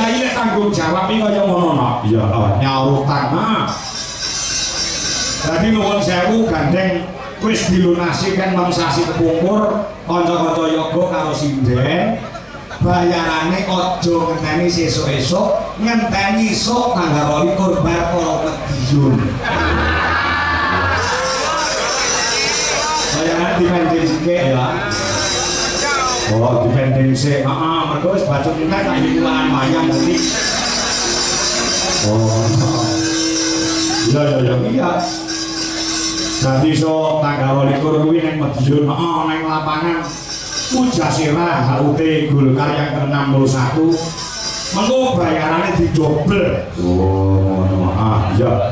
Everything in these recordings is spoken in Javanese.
Kiai nek tanggung jawab iki kaya ngono no. Iya, nyaurutan. Dadi nuwun sewu gandeng wis dilunasi kan mong sasi kepungkur kanca-kanca yoga karo sinden. Bayarane aja ngenteni sesuk-esuk, ngenteni esuk tanggal 22 bar para Madiun. Bayarane dipending sithik ya. Oh, dipending sik. Heeh, mergo wis bacot meneh tak hilang mayang iki. Oh. Iya. Dadi so tanggal 22 kuwi ning Madiun, ning lapangan Pujasera HUT Golkar yang ke-61. Mengko bayarane didobel. Oh, ngono. Iya.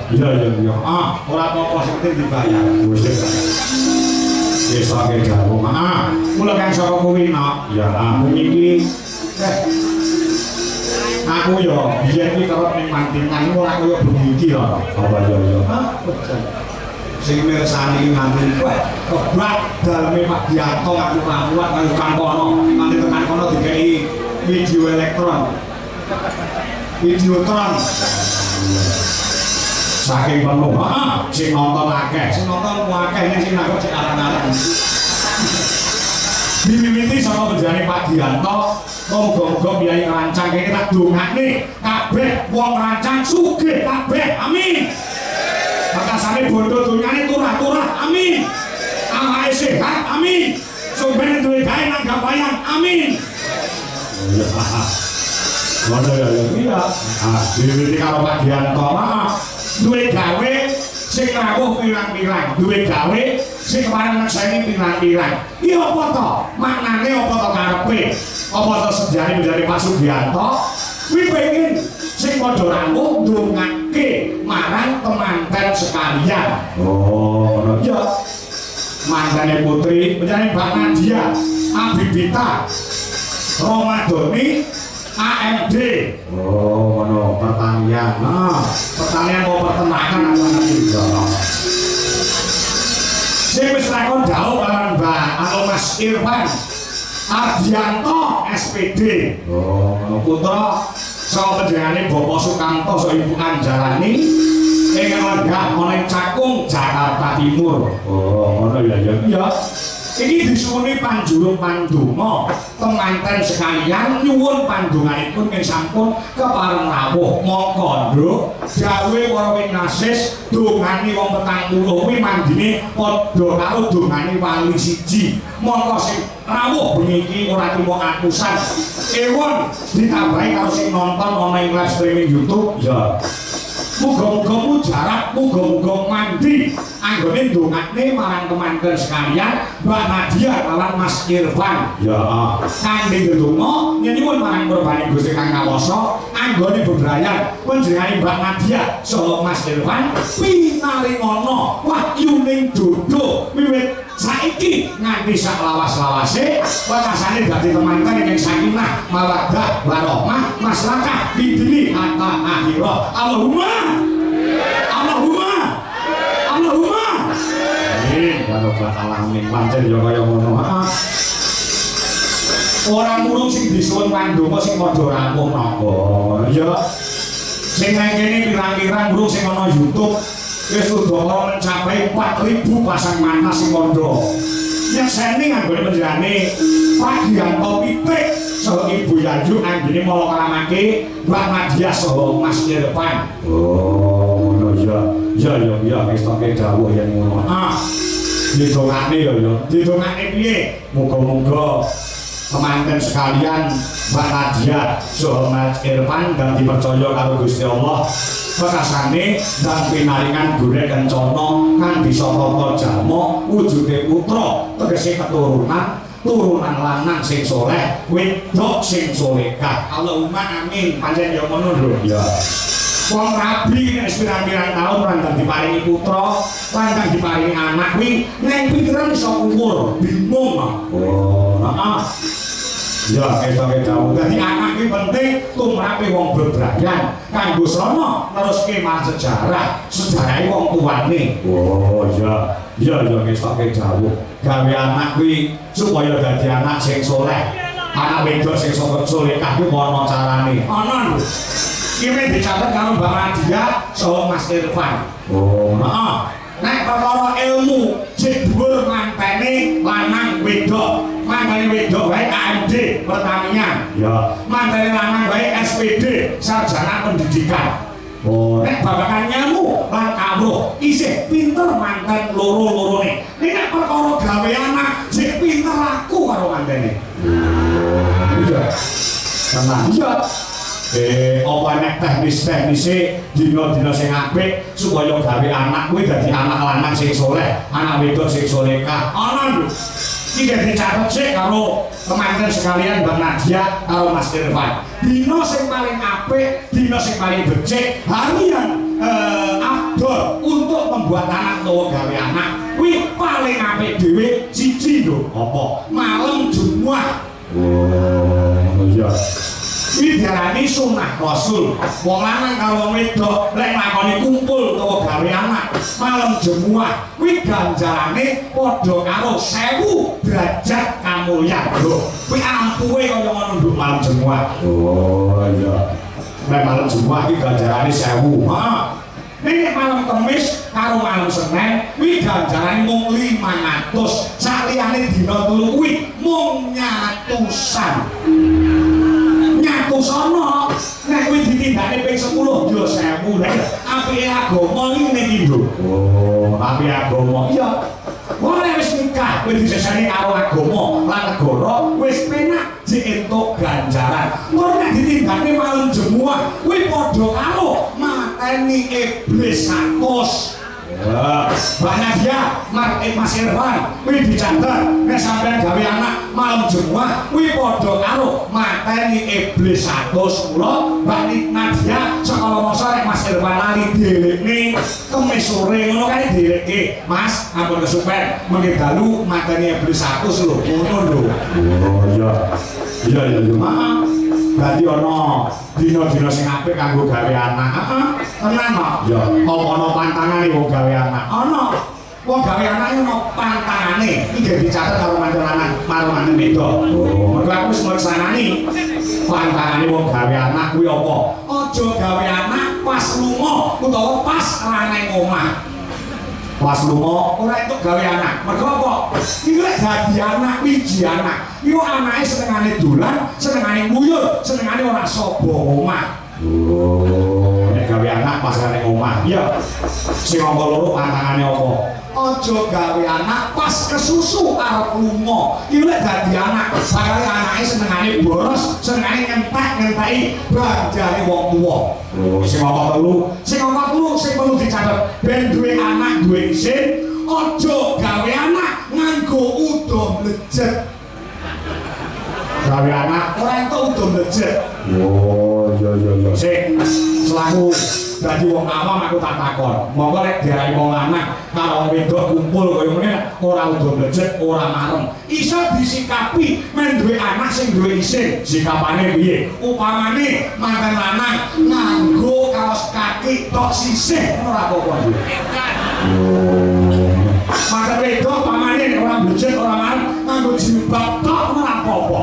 Ora apa-apa sing penting dibayar. Wis akeh jago. Mula kang saka kuwi no. Ya, iki aku yo biyen iki kerep ning mantingan ora kaya bengi iki lho. Apa yo. Sing mirsani nganti kebak daleme Pak Dianto aku ramuat karo Kang Kono. Nanti tekan kono dikei video elektron. Videotron. Saking penuh, sing nonton akeh, nek sing nangkep sing arang-arang. Dimimiti saka penjane Pak Dianto, muga-muga biyayi rancang kene tak dongakne kabeh wong rancang sugih kabeh. Amin. Bakasane bondo dunyane turah-turah, amin. Awake sehat, amin. Sumpene duwe gawe nang gampayan, amin. Ngono ya. Iya. Diwiwiti karo Pak Dianto, duwe gawe sing rawuh pirang-pirang, duwe gawe sing kemarin ngekseni pirang-pirang. Iya apa to? Maknane apa to karepe? Apa to sejane menjadi Pak Sugianto? Kuwi pengen sing padha rawuh ndongake marang temanten sekalian. Oh, ngono ya. Mantane putri, menjane Mbak Nadia, Abibita, Romadoni, AMD. Oh, ngono, pertanian. Pertanian mau peternakan aku ngerti ya. Sing wis lakon dawuh karo Mbak Mas Irfan Ardianto SPD. Oh, ngono putra saka panjenengane Bapak Sukamto saka Ibu Anjarani ing lenggah Moneng Cakung Jakarta Timur. Oh, ngono ya. Iki disuwuni panjurung pandonga temanten sekalian nyuwun pandonganipun ing sampun kepareng rawuh monggo nduk dawuhe para winasis dongane wong 40 kuwi mandine padha karo dongane wali siji monggo sing rawuh bengi iki ora trimo atusan ewon ditambahi karo sing nonton ana ing live streaming YouTube ya. Muga-muga mujarab, muga-muga mandi anggone ndongakne marang temanten sekalian Mbak Nadia lawan Mas Irfan. Ya, kangge ndonga nyuwun marang perbane Gusti Kang Kawasa anggone bebrayan panjenengane Mbak Nadia saha Mas Irfan pinaringana wahyuning dodo wiwit saiki nganti sak lawas-lawase wakasane dadi temanten ing sakinah mawaddah warahmah maslahah bidini hatta akhirah. Allahumma amin ya rabbal alamin. Pancen ya kaya ngono. Ora murung sing disuwun pandonga sing padha rampung napa ya sing nang kene pirang-pirang murung sing ana YouTube wis udara mencapai 4.000 pasang mantas sing kondo nyekseni anggone panjenengane Pak Dianto Pitik saha Ibu Yayu anggene mala kalamake Mbak Nadia saha Mas Irfan. Oh, ngono ya. Ya wis tak dawuh yen ngono. Didongakne ya. Didongakne piye? Muga-muga temanten sekalian Mbak Nadia saha Mas Irfan dan dipercaya karo Gusti Allah bekasane dan pinaringan golek kencana kang bisa tata jalma wujude putra tegese keturunan lanang sing saleh wedok sing salehah. Allahumma amin. Pancen ya ngono lho ya. Wong rabi nek pirang-pirang taun randang diparingi putra randang diparingi anak kuwi ning pikiran iso kuwur bingung. Oh, ya esuk dawuh dadi anak iki penting tumrape wong bebrayan kanggo srana neruske marang sejarah wong tuane. Oh ya esuk dawuh gawe anak kuwi supaya dadi anak sing saleh anak wedok sing solehah kuwi ana carane. Ana lho. Iki dicatet karo Mbak Nadia saha Mas Irfan. Oh, heeh. Nek perkara ilmu sing dhuwur mantene lanang wedok. Mantene wedok wae AMD pertanian. Ya. Mantene lanang wae SPD sarjana pendidikan. Oh, nek babagan nyamuk lan kawruh isih pinter manten loro-lorone. Nek perkara gawe anak sing pinter aku karo mantene. Iya. Tenang. Iya. Apa nek teknis-teknise dina-dina sing apik supaya gawe anak kuwi dadi anak lanang sing saleh, anak wedok sing salehah. Ana lho. Iki dicatet sik karo teman-teman sekalian Mbak Nadia karo Mas Irfan. Dina sing paling apik, dina sing paling becik, hari yang afdol untuk membuat anak utawa gawe anak kuwi paling apik dhewe siji lho. Apa? Malam Jumat. Oh, iya. Ini diarani sunah Rasul. Wong lanang karo wedok lek nglakoni kumpul utawa gawe anak malam Jumat kuwi ganjarane padha karo 1000 derajat kamulyan. Lho, kuwi ampuhe kaya ngono nduk malam Jumat. Oh iya. Lek malam Jumat iki ganjarane 1000. Heeh. Nek malam Kamis karo malam Senin kuwi ganjarane mung 500. Saliyane dina telu kuwi mung nyatusan. Nyatu sono nek kuwi ditindakne ping 10 ya 1000. Lah apike agama iki ngene iki lho. Oh, apike agama. Iya. Wong nek wis nikah kuwi disesani karo agama lan negara wis penak dientuk ganjaran. Wong nek ditindakne malam Jumat kuwi padha karo mateni iblis 100. Mbak Nadia, Mas Irfan, kuwi dicatet nek sampeyan gawe anak malam Jumat kuwi padha karo mateni iblis 100. Kula Mbak Nadia saka masa nek Mas Irfan lali dilekne Kemis sore ngono kae dileke. Mas, ampun kesupen mengke dalu mateni iblis 100 lho. Ngono lho. Oh iya. Iya iya iya. Heeh. Berarti ana dina-dina sing apik kanggo gawe anak. Heeh. Tenan kok. Ya. Apa ana pantangane wong gawe anak? Ana. Wong gawe anak ana pantangane. Iki dicatet karo mantu lanang, karo mantu wedok. Oh, mergo aku wis mreksanani. Pantangane wong gawe anak kuwi apa? Aja gawe anak pas lunga utawa pas lanang omah. Pas lunga ora entuk gawe anak. Mergo apa? Iki lek dadi anak wiji anak. Iku anake senengane dolan, senengane nguyur, senengane ora sapa omah. Oh, nek gawe anak pas nang omah. Iya. Sing angka loro pantangane apa? Aja gawe anak pas kesusu arep lunga. Iki lek dadi anak, bakal anake senengane boros, senengane ngentek-ngenteki banjare wong tuwa. Oh, sing angka telu, sing perlu dicatet ben duwe anak duwe isin, aja gawe anak nganggo udon lejet. Gawe anak ora entuk udon lejet. Oh, iya iya iya. Sing selaku dadi wong awam aku tak takon. Monggo lek diarani wong lanang karo wedok kumpul kaya ngene ora udon lejet, ora marem. Iso disikapi men duwe anak sing duwe isin. Sikapane piye? Upamane manten lanang nganggo kaos kaki tok sisih ora apa-apa. Manten wedok upamane ora lejet, ora marem nganggo jilbab tok ora apa-apa.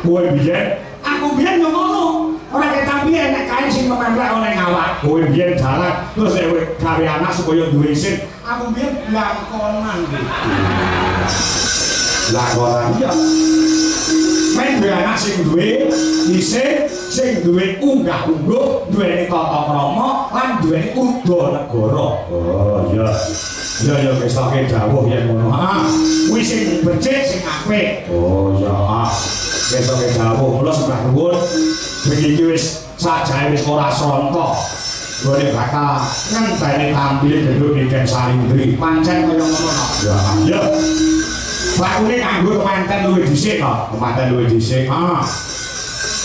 Kowe biyen, aku biyen yo ngono. Ora ketok piye nek kae sing menempel oleh ngawak. Kowe biyen jalan terus kowe gawe anak supaya duwe isin. Aku biyen langkonan iki. Langkonan iya. Men duwe anak sing duwe isin, sing duwe unggah-ungguh, duweni tata krama lan duweni uda negara. Oh iya. Iya ya wis tak dawuh yen ngono. Kuwi sing becik sing apik. Oh iya. Besok dawuh kula sembah nuwun. Begini wis sajae wis ora sonto. Gone bakal ngenteni tampil denduk Niken Salindri. Pancen kaya ngono. Ya. Ya. Bakune kanggo kemanten luwih dhisik kok. Kemanten luwih dhisik.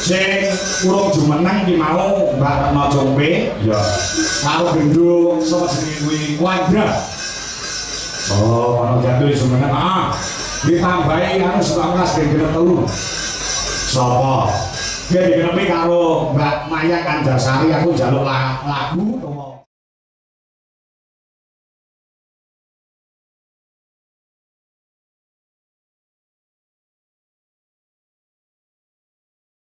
Sing urung jumeneng iki mau Mbak Retno Compe. Ya. Karo genduk sapa jenenge kuwi Wandra. Oh, ana jatuh jumeneng. Ditambahi anu 19 genep 3. Sapa? Dia dikenepi karo Mbak Maya Kandarsari aku njaluk lagu utawa